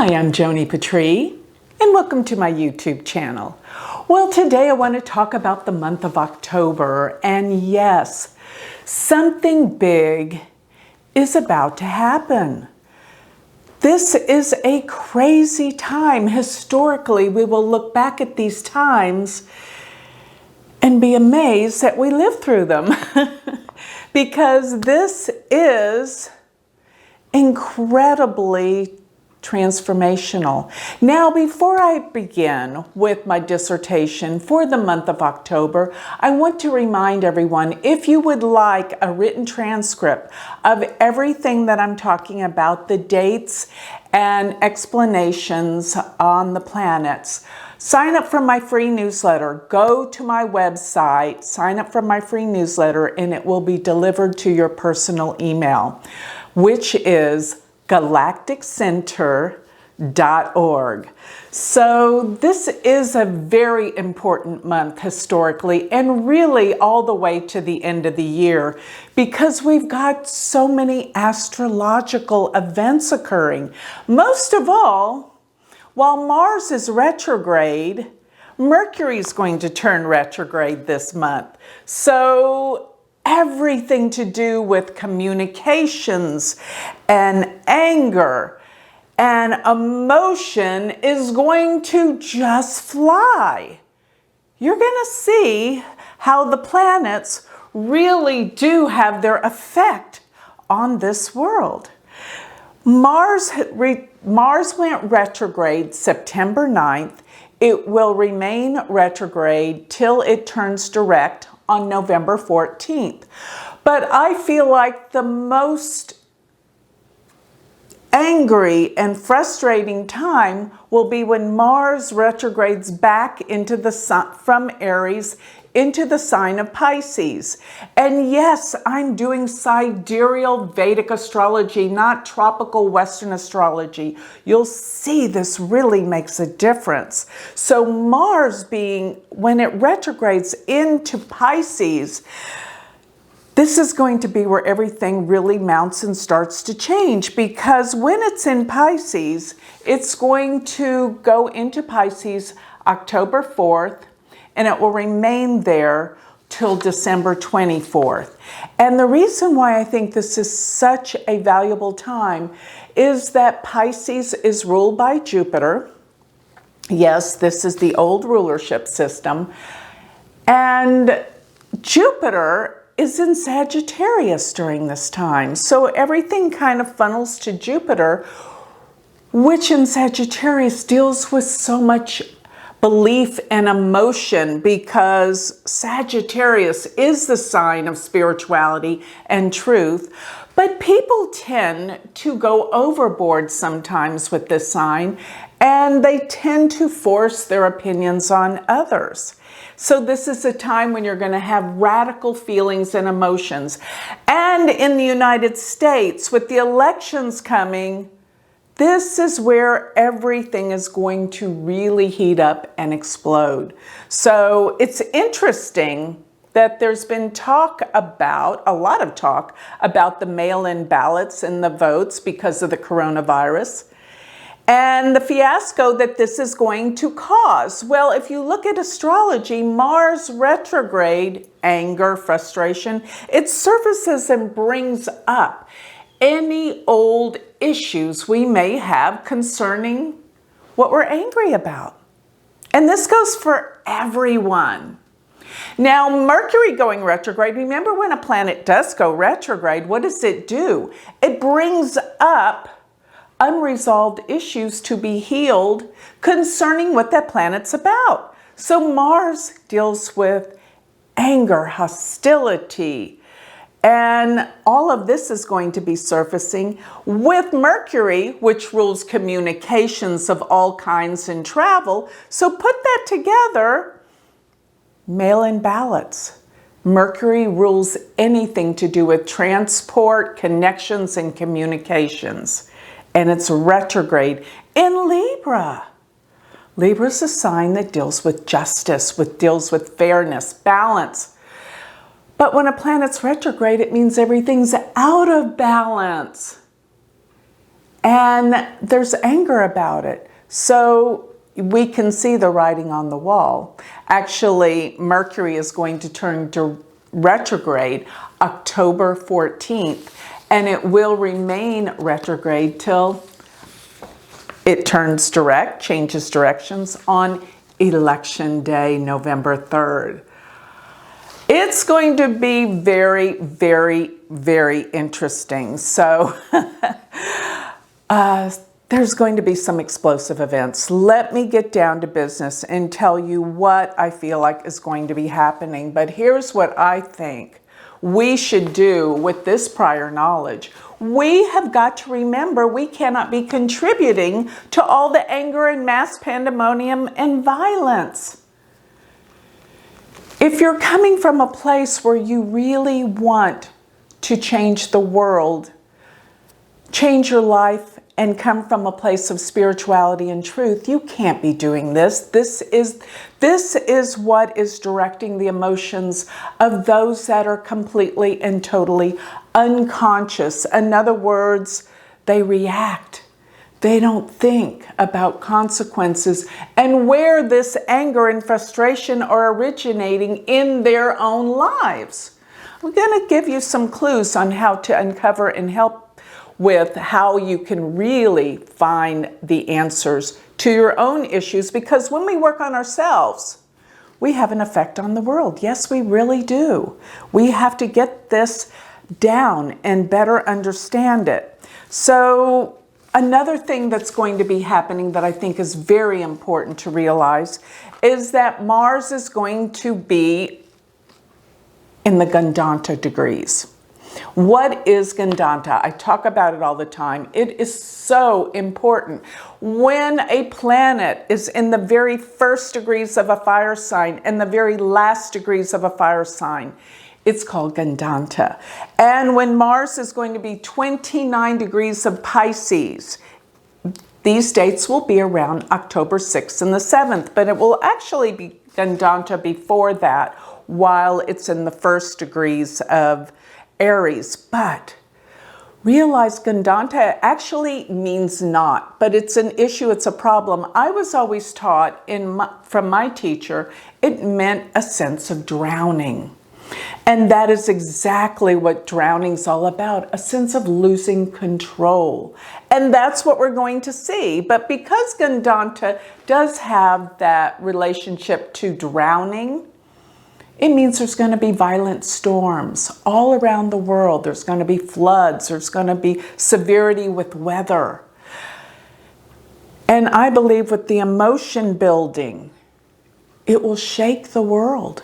Hi, I'm Joni Patry, and welcome to my YouTube channel. Well, today I want to talk about the month of October, and yes, something big is about to happen. This is a crazy time. Historically, we will look back at these times and be amazed that we lived through them because this is incredibly transformational. Now, before I begin with my dissertation for the month of October, I want to remind everyone, if you would like a written transcript of everything that I'm talking about, the dates and explanations on the planets, sign up for my free newsletter. Go to my website, sign up for my free newsletter, and it will be delivered to your personal email, which is galacticcenter.org. So this is a very important month historically, and really all the way to the end of the year, because we've got so many astrological events occurring. Most of all, while Mars is retrograde, Mercury is going to turn retrograde this month. So everything to do with communications and anger and emotion is going to just fly. You're going to see how the planets really do have their effect on this world. Mars went retrograde September 9th. It will remain retrograde till it turns direct on November 14th. But I feel like the most angry and frustrating time will be when Mars retrogrades back into the sun, from Aries into the sign of Pisces. And yes, I'm doing sidereal Vedic astrology, not tropical Western astrology. You'll see this really makes a difference. So Mars when it retrogrades into Pisces, this is going to be where everything really mounts and starts to change, because when it's in Pisces, it's going to go into Pisces October 4th, and it will remain there till December 24th. And the reason why I think this is such a valuable time is that Pisces is ruled by Jupiter. Yes, this is the old rulership system. And Jupiter is in Sagittarius during this time. So everything kind of funnels to Jupiter, which in Sagittarius deals with so much belief and emotion, because Sagittarius is the sign of spirituality and truth. But people tend to go overboard sometimes with this sign, and they tend to force their opinions on others. So this is a time when you're going to have radical feelings and emotions. And in the United States, with the elections coming, this is where everything is going to really heat up and explode. So it's interesting that there's been a lot of talk about the mail-in ballots and the votes because of the coronavirus, and the fiasco that this is going to cause. Well, if you look at astrology, Mars retrograde, anger, frustration, it surfaces and brings up any old issues we may have concerning what we're angry about. And this goes for everyone. Now, Mercury going retrograde, remember when a planet does go retrograde, what does it do? It brings up unresolved issues to be healed concerning what that planet's about. So Mars deals with anger, hostility, and all of this is going to be surfacing with Mercury, which rules communications of all kinds and travel. So put that together, mail-in ballots. Mercury rules anything to do with transport, connections, and communications. And it's retrograde in Libra. Libra is a sign that deals with justice, deals with fairness, balance. But when a planet's retrograde, it means everything's out of balance. And there's anger about it. So we can see the writing on the wall. Actually, Mercury is going to turn to retrograde October 14th, and it will remain retrograde till it turns direct, changes directions on Election Day, November 3rd. It's going to be very, very, very interesting. So there's going to be some explosive events. Let me get down to business and tell you what I feel like is going to be happening. But here's what I think we should do with this prior knowledge. We have got to remember we cannot be contributing to all the anger and mass pandemonium and violence. If you're coming from a place where you really want to change the world, change your life, and come from a place of spirituality and truth, you can't be doing this. This is what is directing the emotions of those that are completely and totally unconscious. In other words, they react. They don't think about consequences and where this anger and frustration are originating in their own lives. I'm going to give you some clues on how to uncover and help with how you can really find the answers to your own issues, because when we work on ourselves, we have an effect on the world. Yes, we really do. We have to get this down and better understand it. So another thing that's going to be happening that I think is very important to realize is that Mars is going to be in the Gandanta degrees. What is Gandanta? I talk about it all the time. It is so important. When a planet is in the very first degrees of a fire sign and the very last degrees of a fire sign, it's called Gandanta. And when Mars is going to be 29 degrees of Pisces, these dates will be around October 6th and the 7th, but it will actually be Gandanta before that while it's in the first degrees of Aries. But realize Gandanta actually means not, but it's an issue, it's a problem. I was always taught from my teacher, it meant a sense of drowning. And that is exactly what drowning's all about, a sense of losing control. And that's what we're going to see. But because Gandanta does have that relationship to drowning, it means there's going to be violent storms all around the world. There's going to be floods. There's going to be severity with weather. And I believe with the emotion building, it will shake the world.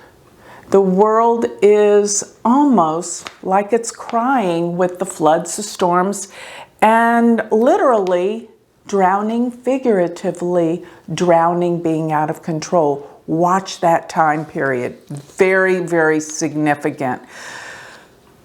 The world is almost like it's crying with the floods, the storms, and literally drowning, figuratively drowning, being out of control. Watch that time period. Very, very significant.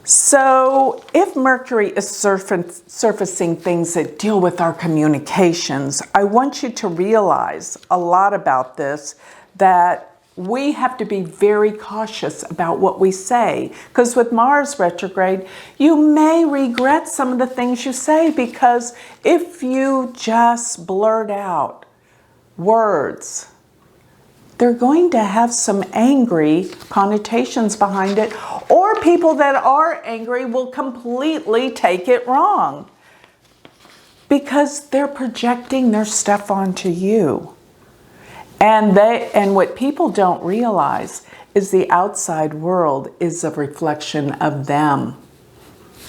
So if Mercury is surfacing things that deal with our communications, I want you to realize a lot about this, that we have to be very cautious about what we say. Because with Mars retrograde, you may regret some of the things you say, because if you just blurt out words, they're going to have some angry connotations behind it, or people that are angry will completely take it wrong because they're projecting their stuff onto you. And what people don't realize is the outside world is a reflection of them.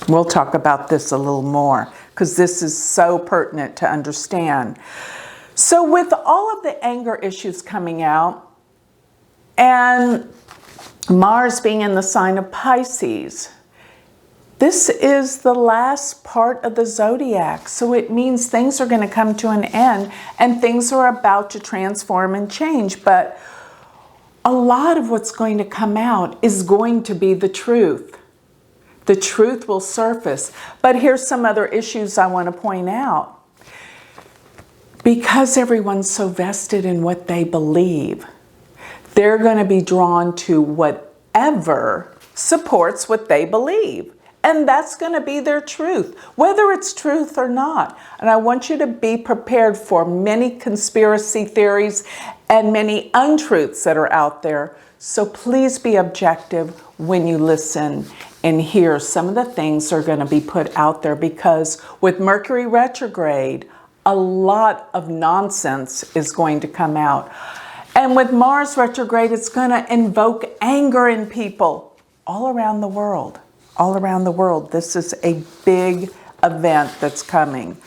We'll talk about this a little more because this is so pertinent to understand. So with all of the anger issues coming out and Mars being in the sign of Pisces, this is the last part of the zodiac. So it means things are going to come to an end and things are about to transform and change. But a lot of what's going to come out is going to be the truth. The truth will surface. But here's some other issues I want to point out. Because everyone's so vested in what they believe, they're going to be drawn to whatever supports what they believe. and that's going to be their truth, whether it's truth or not. And I want you to be prepared for many conspiracy theories and many untruths that are out there. So please be objective when you listen and hear some of the things that are going to be put out there, because with Mercury retrograde, a lot of nonsense is going to come out. And with Mars retrograde, it's going to invoke anger in people all around the world. All around the world. This is a big event that's coming.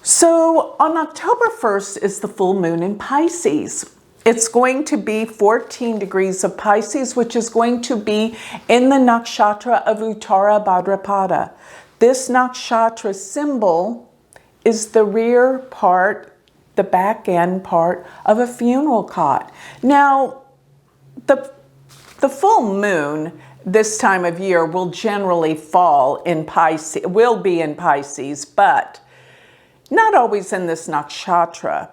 So on October 1st is the full moon in Pisces. It's going to be 14 degrees of Pisces, which is going to be in the nakshatra of Uttara Bhadrapada. This nakshatra symbol is the rear part, the back end part of a funeral cot. Now, the full moon this time of year will generally fall in Pisces, will be in Pisces, but not always in this nakshatra.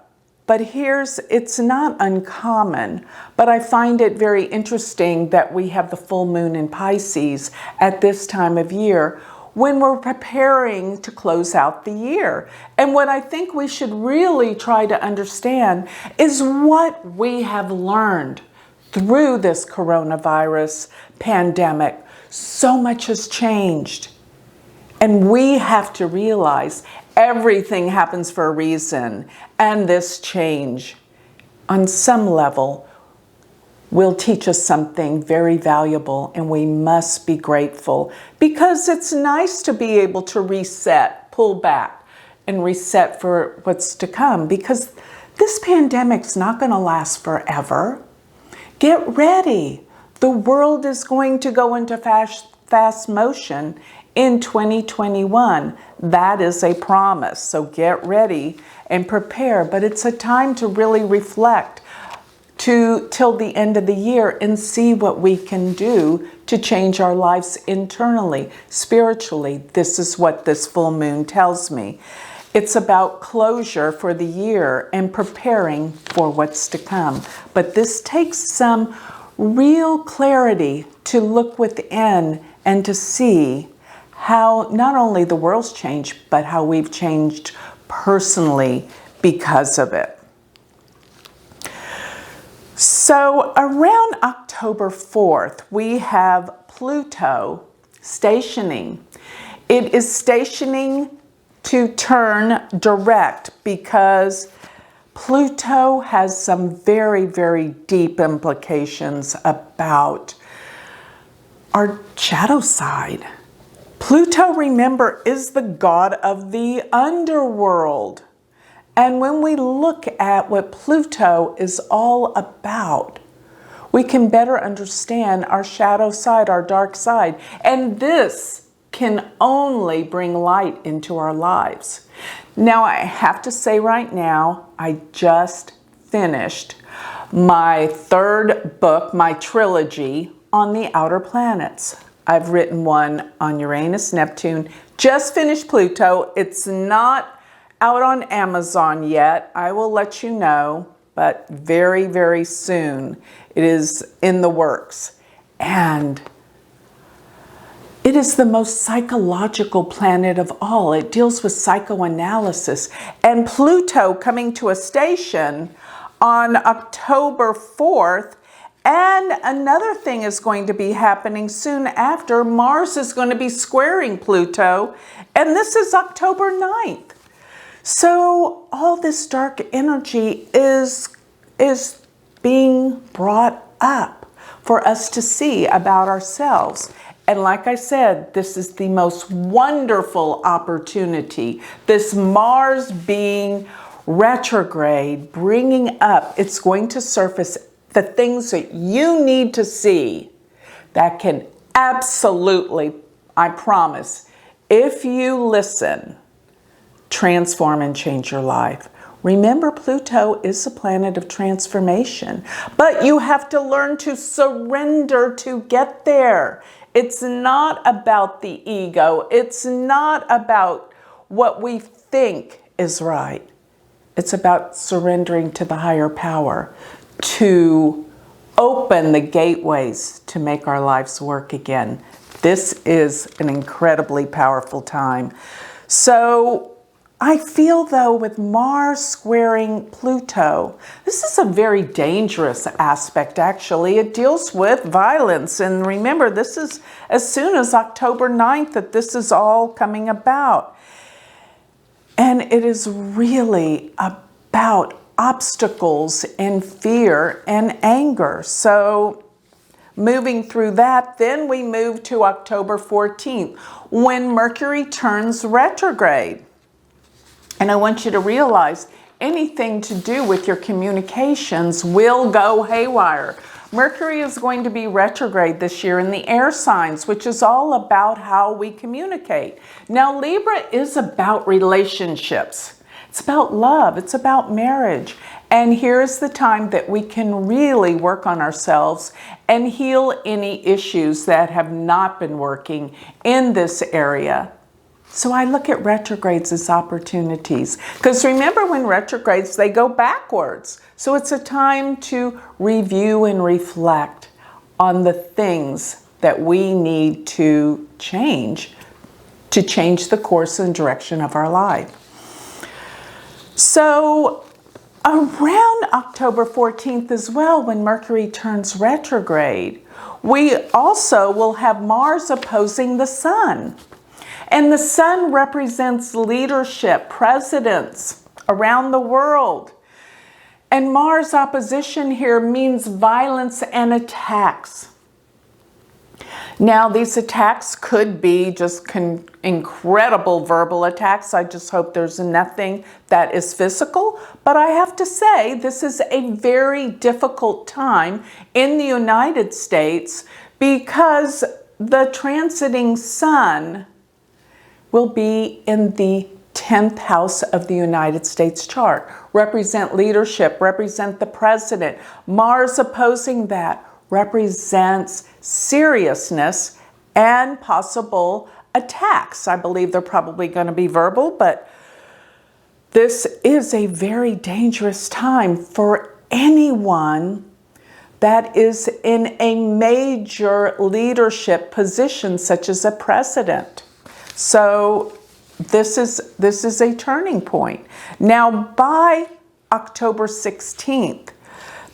But it's not uncommon, but I find it very interesting that we have the full moon in Pisces at this time of year when we're preparing to close out the year. And what I think we should really try to understand is what we have learned through this coronavirus pandemic. So much has changed. And we have to realize everything happens for a reason. And this change, on some level, will teach us something very valuable, and we must be grateful, because it's nice to be able to reset, pull back, and reset for what's to come, because this pandemic's not going to last forever. Get ready. The world is going to go into fast motion in 2021. That is a promise. So get ready and prepare. But it's a time to really reflect till the end of the year and see what we can do to change our lives internally, spiritually. This is what this full moon tells me. It's about closure for the year and preparing for what's to come. But this takes some real clarity to look within and to see how not only the world's changed, but how we've changed personally because of it. So around October 4th, we have Pluto stationing. It is stationing to turn direct because Pluto has some very, very deep implications about our shadow side. Pluto, remember, is the god of the underworld. And when we look at what Pluto is all about, we can better understand our shadow side, our dark side. And this can only bring light into our lives. Now, I have to say right now, I just finished my third book, my trilogy on the outer planets. I've written one on Uranus, Neptune, just finished Pluto. It's not out on Amazon yet. I will let you know, but very, very soon. It is in the works. And it is the most psychological planet of all. It deals with psychoanalysis. And Pluto coming to a station on October 4th. And another thing is going to be happening soon after. Mars is going to be squaring Pluto. And this is October 9th. So all this dark energy is being brought up for us to see about ourselves. And like I said, this is the most wonderful opportunity. This Mars being retrograde, bringing up, it's going to surface the things that you need to see that can absolutely, I promise, if you listen, transform and change your life. Remember, Pluto is a planet of transformation, but you have to learn to surrender to get there. It's not about the ego. It's not about what we think is right. It's about surrendering to the higher power, to open the gateways to make our lives work again. This is an incredibly powerful time. So I feel though with Mars squaring Pluto, this is a very dangerous aspect actually. It deals with violence. And remember, this is as soon as October 9th that this is all coming about. And it is really about obstacles and fear and anger. So moving through that, then we move to October 14th when Mercury turns retrograde. And I want you to realize anything to do with your communications will go haywire. Mercury is going to be retrograde this year in the air signs, which is all about how we communicate. Now, Libra is about relationships. It's about love. It's about marriage. And here's the time that we can really work on ourselves and heal any issues that have not been working in this area. So I look at retrogrades as opportunities, because remember when retrogrades, they go backwards. So it's a time to review and reflect on the things that we need to change the course and direction of our life. So around October 14th as well, when Mercury turns retrograde, we also will have Mars opposing the Sun. And the Sun represents leadership, presidents around the world. And Mars opposition here means violence and attacks. Now, these attacks could be just incredible verbal attacks. I just hope there's nothing that is physical. But I have to say, this is a very difficult time in the United States because the transiting Sun will be in the 10th house of the United States chart. Represent leadership, represent the president. Mars opposing that represents seriousness and possible attacks. I believe they're probably going to be verbal, but this is a very dangerous time for anyone that is in a major leadership position, such as a president. So this is a turning point. Now, by October 16th,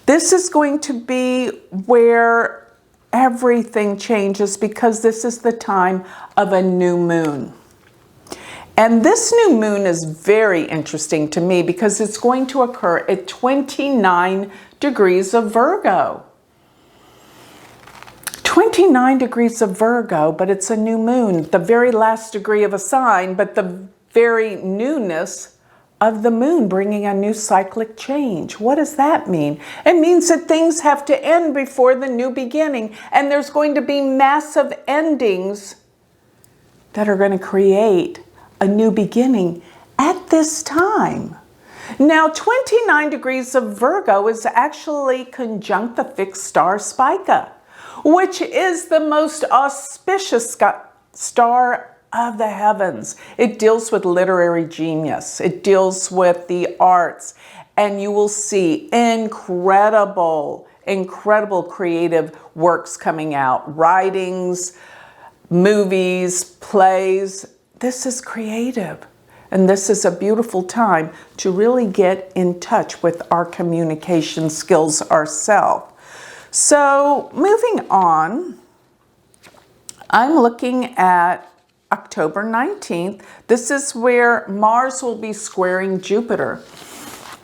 this is going to be where everything changes, because this is the time of a new moon. And this new moon is very interesting to me because it's going to occur at 29 degrees of Virgo. 29 degrees of Virgo, but it's a new moon, the very last degree of a sign, but the very newness of the moon, bringing a new cyclic change. What does that mean? It means that things have to end before the new beginning, and there's going to be massive endings that are going to create a new beginning at this time. Now, 29 degrees of Virgo is actually conjunct the fixed star Spica, which is the most auspicious star of the heavens. It deals with literary genius. It deals with the arts. And you will see incredible creative works coming out. Writings, movies, plays. This is creative. And this is a beautiful time to really get in touch with our communication skills ourselves. So moving on, I'm looking at October 19th. This is where Mars will be squaring Jupiter.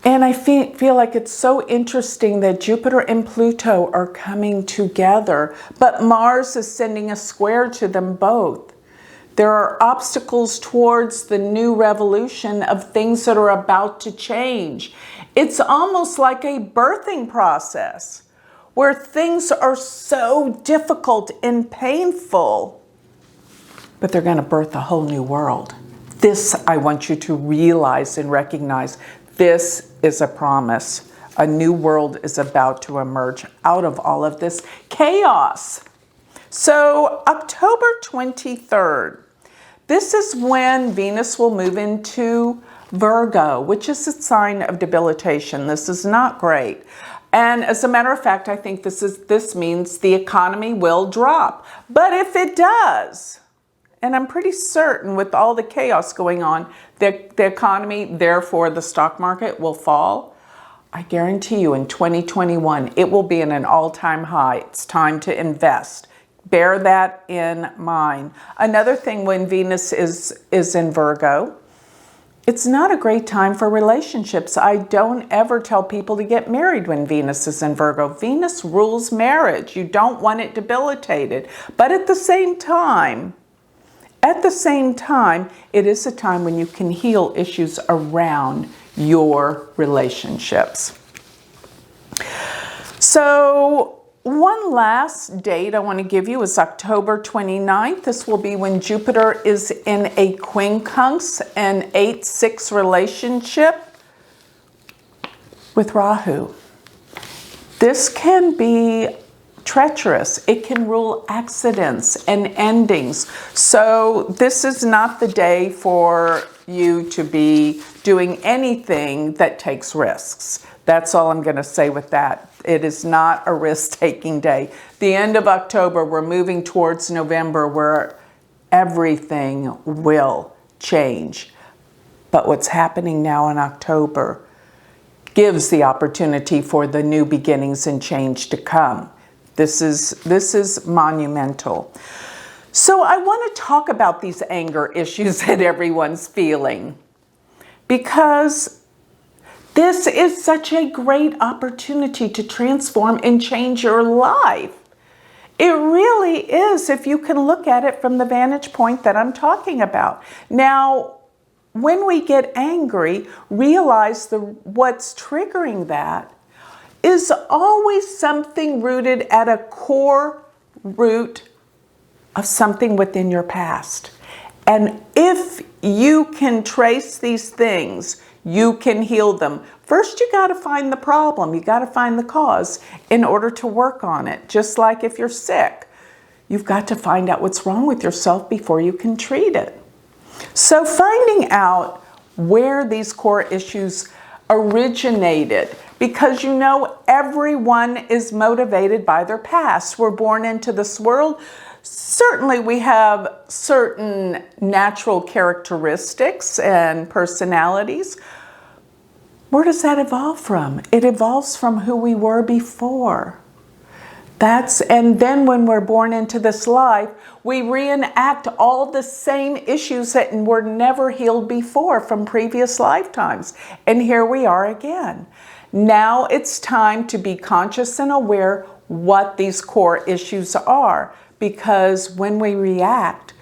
And I feel like it's so interesting that Jupiter and Pluto are coming together, but Mars is sending a square to them both. There are obstacles towards the new revolution of things that are about to change. It's almost like a birthing process, where things are so difficult and painful, but they're going to birth a whole new world. This, I want you to realize and recognize, this is a promise. A new world is about to emerge out of all of this chaos. So October 23rd, this is when Venus will move into Virgo, which is a sign of debilitation. This is not great. And as a matter of fact, I think this means the economy will drop. But if it does, and I'm pretty certain with all the chaos going on, the economy, therefore the stock market, will fall, I guarantee you in 2021, it will be in an all-time high. It's time to invest. Bear that in mind. Another thing, when Venus is in Virgo, it's not a great time for relationships. I don't ever tell people to get married when Venus is in Virgo. Venus rules marriage. You don't want it debilitated. But at the same time, it is a time when you can heal issues around your relationships. So one last date I want to give you is October 29th. This will be when Jupiter is in a quincunx, an 8-6 relationship with Rahu. This can be treacherous. It can rule accidents and endings. So this is not the day for you to be doing anything that takes risks. That's all I'm going to say with that. It is not a risk-taking day. The end of October, we're moving towards November, where everything will change. But what's happening now in October gives the opportunity for the new beginnings and change to come. This is monumental. So I want to talk about these anger issues that everyone's feeling, because this is such a great opportunity to transform and change your life. It really is, if you can look at it from the vantage point that I'm talking about. Now, when we get angry, realize what's triggering that is always something rooted at a core root of something within your past. And if you can trace these things, you can heal them. First, you got to find the problem. You got to find the cause in order to work on it. Just like if you're sick, you've got to find out what's wrong with yourself before you can treat it. So finding out where these core issues originated, because you know everyone is motivated by their past. We're born into this world. Certainly we have certain natural characteristics and personalities. Where does that evolve from? It evolves from who we were before. And then when we're born into this life, we reenact all the same issues that were never healed before from previous lifetimes. And here we are again. Now it's time to be conscious and aware what these core issues are. Because when we react,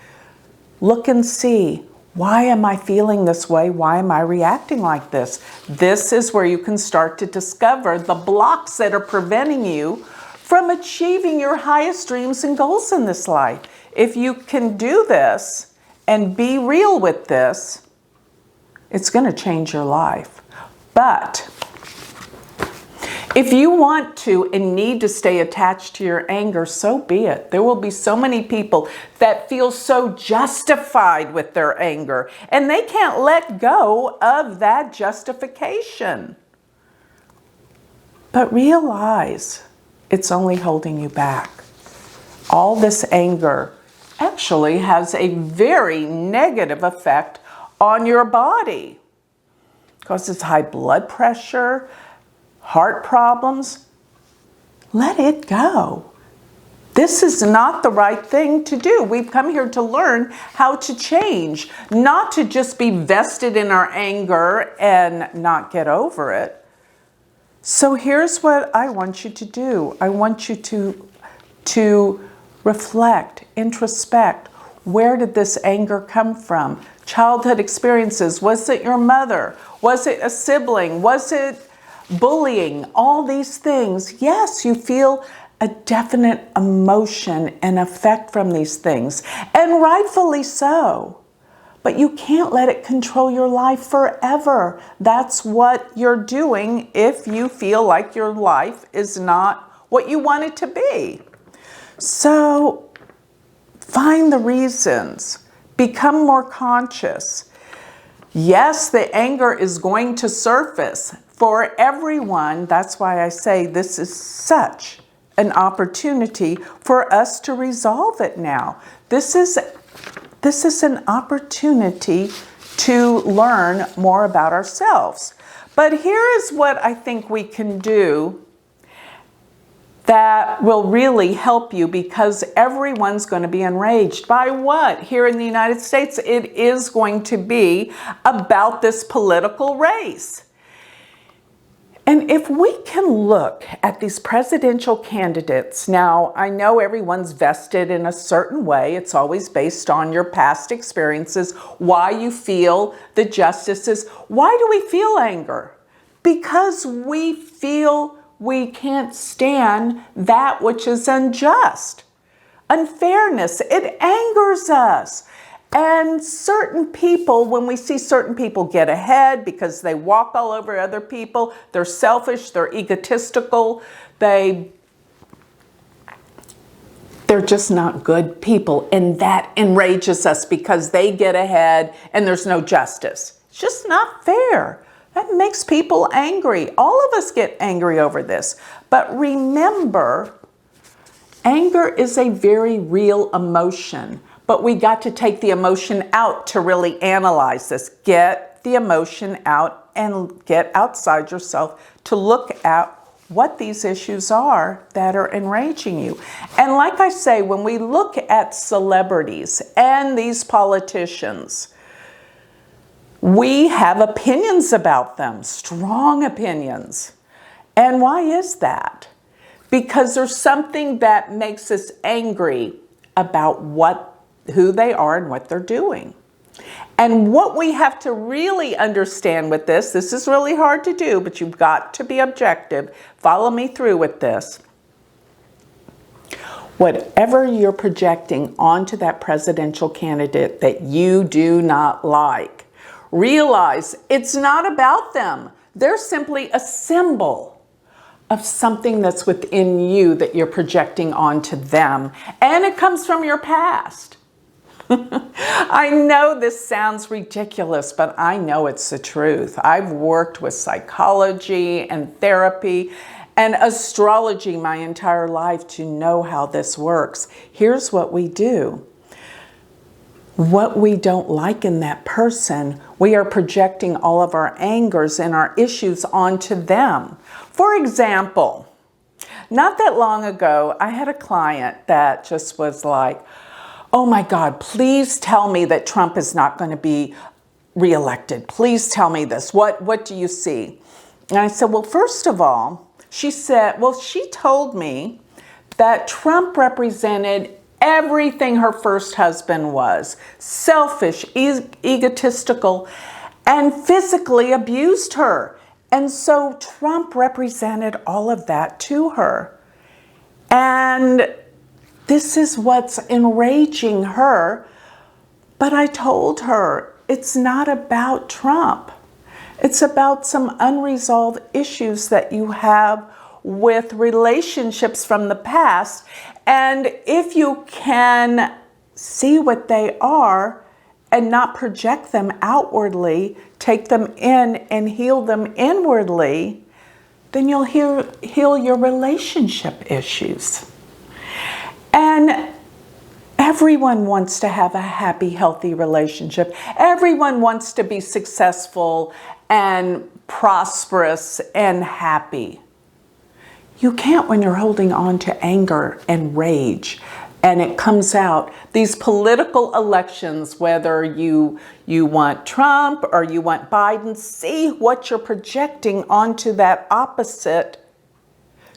look and see, why am I feeling this way? Why am I reacting like this? This is where you can start to discover the blocks that are preventing you from achieving your highest dreams and goals in this life. If you can do this and be real with this, it's going to change your life. But if you want to and need to stay attached to your anger, so be it. There will be so many people that feel so justified with their anger, and they can't let go of that justification. But realize it's only holding you back. All this anger actually has a very negative effect on your body. Causes high blood pressure, heart problems. Let it go. This is not the right thing to do. We've come here to learn how to change, not to just be vested in our anger and not get over it. So here's what I want you to do. I want you to reflect, introspect. Where did this anger come from? Childhood experiences. Was it your mother? Was it a sibling? Was it bullying? All these things. Yes, you feel a definite emotion and effect from these things, and rightfully so. But you can't let it control your life forever. That's what you're doing if you feel like your life is not what you want it to be. So find the reasons. Become more conscious. Yes, the anger is going to surface. for everyone. That's why I say this is such an opportunity for us to resolve it now. This is an opportunity to learn more about ourselves. But here is what I think we can do that will really help you, because everyone's going to be enraged. By what? Here in the United States, it is going to be about this political race. And if we can look at these presidential candidates, now I know everyone's vested in a certain way. It's always based on your past experiences, why you feel the justices. Why do we feel anger? Because we feel we can't stand that which is unjust. Unfairness, it angers us. And certain people, when we see certain people get ahead because they walk all over other people, they're selfish, they're egotistical, they're just not good people. And that enrages us because they get ahead and there's no justice. It's just not fair. That makes people angry. All of us get angry over this. But remember, anger is a very real emotion. But we got to take the emotion out to really analyze this. Get the emotion out and get outside yourself to look at what these issues are that are enraging you. And like I say, when we look at celebrities and these politicians, we have opinions about them, strong opinions. And why is that? Because there's something that makes us angry about who they are and what they're doing. And what we have to really understand with this is really hard to do, but you've got to be objective. Follow me through with this. Whatever you're projecting onto that presidential candidate that you do not like, realize it's not about them. They're simply a symbol of something that's within you that you're projecting onto them. And it comes from your past. I know this sounds ridiculous, but I know it's the truth. I've worked with psychology and therapy and astrology my entire life to know how this works. Here's what we do. What we don't like in that person, we are projecting all of our angers and our issues onto them. For example, not that long ago, I had a client that just was like, oh my God, please tell me that Trump is not going to be reelected. Please tell me this. What do you see? And I said, well, first of all, she told me that Trump represented everything her first husband was. Selfish, egotistical, and physically abused her. And so Trump represented all of that to her. And this is what's enraging her. But I told her, it's not about Trump. It's about some unresolved issues that you have with relationships from the past. And if you can see what they are and not project them outwardly, take them in and heal them inwardly, then you'll heal your relationship issues. And everyone wants to have a happy, healthy relationship. Everyone wants to be successful and prosperous and happy. You can't when you're holding on to anger and rage. And it comes out, these political elections, whether you want Trump or you want Biden, see what you're projecting onto that opposite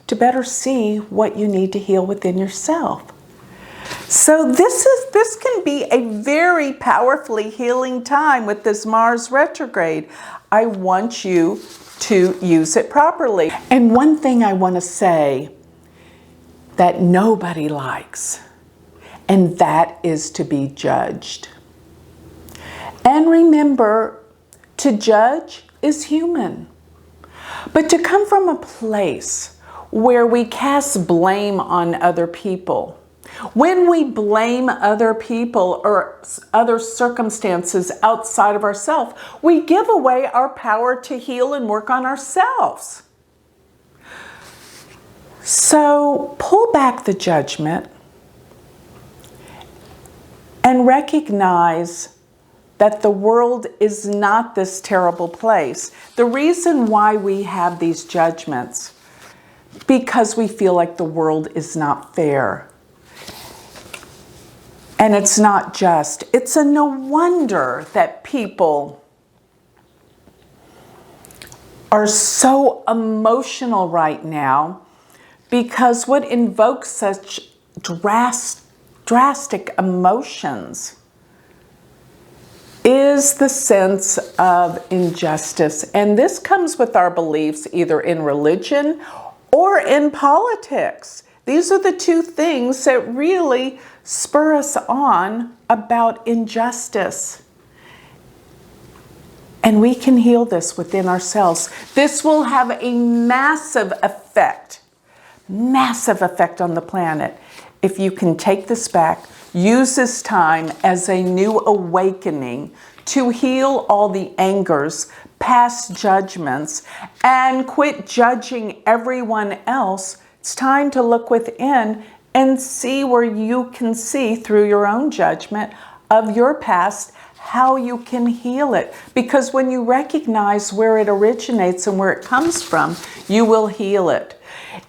to better see what you need to heal within yourself. So this can be a very powerfully healing time with this Mars retrograde. I want you to use it properly. And one thing I want to say that nobody likes, and that is to be judged. And remember, to judge is human. But to come from a place where we cast blame on other people, When we blame other people or other circumstances outside of ourselves, we give away our power to heal and work on ourselves. So pull back the judgment and recognize that the world is not this terrible place. The reason why we have these judgments, because we feel like the world is not fair. And it's not just. It's a no wonder that people are so emotional right now, because what invokes such drastic emotions is the sense of injustice. And this comes with our beliefs either in religion or in politics. These are the two things that really spur us on about injustice. And we can heal this within ourselves. This will have a massive effect on the planet. If you can take this back, use this time as a new awakening to heal all the angers, past judgments, and quit judging everyone else. It's time to look within and see where you can see through your own judgment of your past how you can heal it. Because when you recognize where it originates and where it comes from, you will heal it.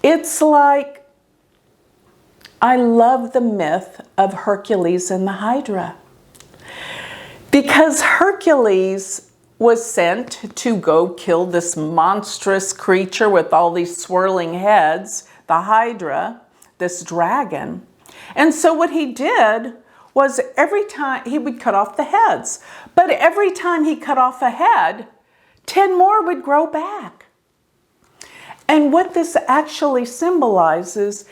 It's like, I love the myth of Hercules and the Hydra. Because Hercules was sent to go kill this monstrous creature with all these swirling heads, the Hydra, this dragon. And so what he did was every time he would cut off the heads, but every time he cut off a head, 10 more would grow back. And what this actually symbolizes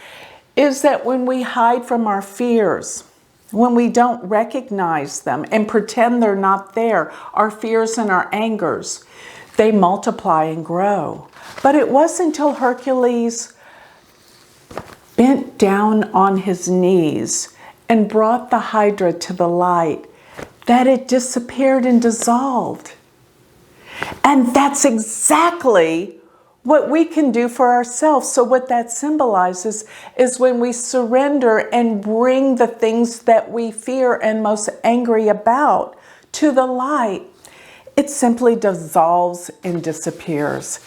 is that when we hide from our fears, when we don't recognize them and pretend they're not there, our fears and our angers, they multiply and grow. But it wasn't until Hercules bent down on his knees and brought the Hydra to the light that it disappeared and dissolved. And that's exactly what we can do for ourselves. So what that symbolizes is when we surrender and bring the things that we fear and most angry about to the light, it simply dissolves and disappears.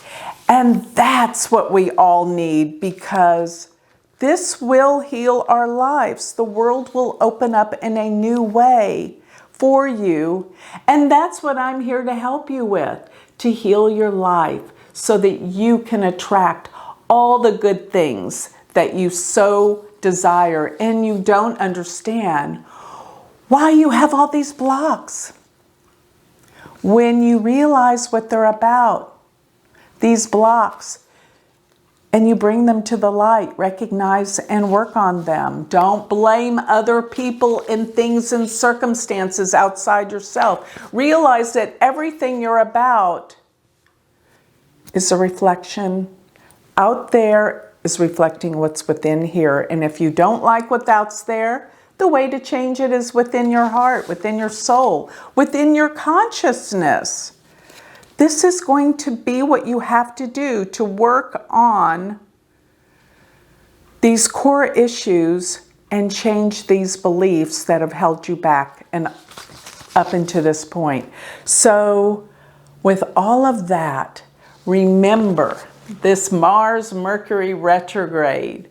And that's what we all need, because this will heal our lives. The world will open up in a new way for you. And that's what I'm here to help you with, to heal your life so that you can attract all the good things that you so desire, and you don't understand why you have all these blocks. When you realize what they're about, these blocks, and you bring them to the light, recognize and work on them. Don't blame other people and things and circumstances outside yourself. Realize that everything you're about is a reflection. Out there is reflecting what's within here. And if you don't like what's there, the way to change it is within your heart, within your soul, within your consciousness. This is going to be what you have to do to work on these core issues and change these beliefs that have held you back and up into this point. So with all of that, remember, this Mars-Mercury retrograde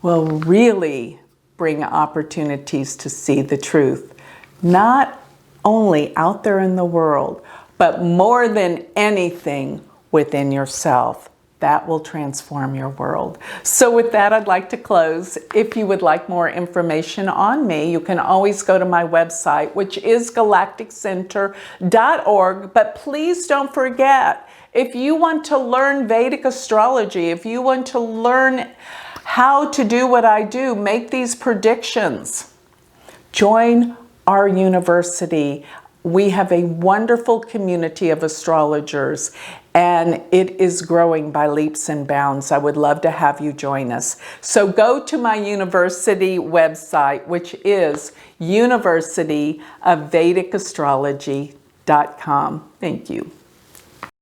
will really bring opportunities to see the truth, not only out there in the world, but more than anything within yourself. That will transform your world. So with that, I'd like to close. If you would like more information on me, you can always go to my website, which is galacticcenter.org. But please don't forget, if you want to learn Vedic astrology, if you want to learn how to do what I do, make these predictions, join our university. We have a wonderful community of astrologers, and it is growing by leaps and bounds. I would love to have you join us. So go to my university website, which is University of Vedic Astrology.com. Thank you.